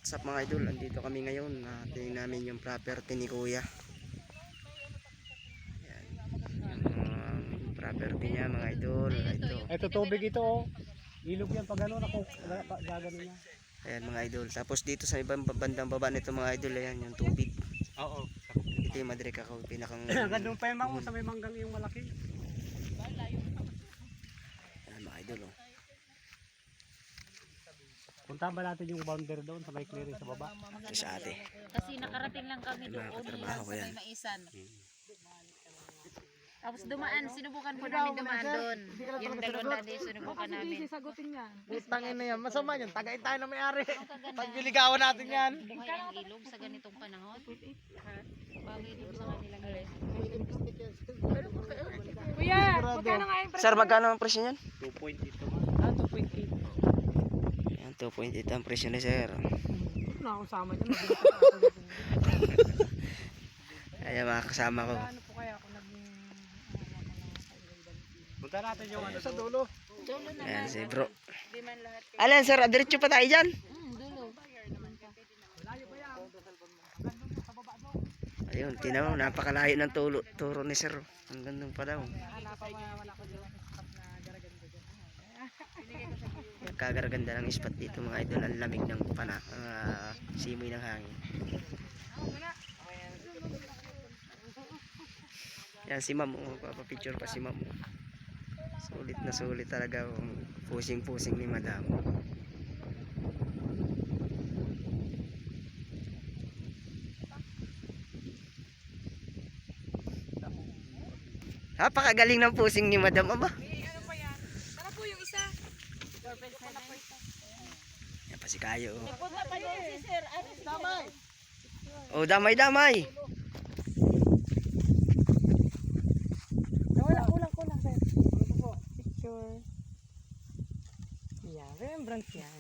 What's up mga idol, andito kami ngayon. Tingnan namin yung property ni Kuya. Ayan. Yung property niya mga idol. Ito tubig ito oh. Ilog yan pag gano'n ako gagano niya. Ayan mga idol. Tapos dito sa ibang bandang baba nito mga idol, ayan yung tubig. Oo. Ito yung Madre Cacao, pinakang Gandun pa yung mango sa may manggang yung malaki. ayan mga idol oh. Punta ba natin yung boundary doon sa may clearing sa baba? Ito sa ate. Kasi nakarating lang kami Mga doon katrabaho ko sa yan. may maisan. Tapos dumaan, sinubukan po namin dumaan doon. Yung dalawang daan din sinubukan namin. Putang ina yan, masama yan. Tagayin tayo na may-ari. Maganda. Pagliligawan natin yan. Buhay ang ilog sa ganitong panahon. Bagay din sa kanilang ilog. Kuya, magkano nga yung Sir, magkano ang presyo niyan? 2.8 ito. 2.8. Ayan, 2.8 ang presyo ni sir. Na ako sama niya. Ayan mga kasama ko. Ano po kaya ako naging... Punta natin yung ano sa dulo. Dulo naman. Ayan si bro. Di man lahat. Alan sir, diretso pa tayo dyan. Dulo. Ayun, tinaw, napakalayo ng turo ni sir. Hanggang doon pa daw. Wala pa wala ko doon. Na garaganda dyan. Kagaraganda ng spot dito mga idol. Ang lamig ng simoy ng hangin. Yan si ma'am, papapicture pa si ma'am. Sulit talaga. Pusing-pusing ni madam. Napakagaling ng pusing ni madam, aba. Ano pa yan? Tara po yung isa. Yan pa si Kayo. Punta pa doon si sir. Ano si Damay? Oh, damay-damay. Kulang sir. Picture. Yeah, remembrance yan.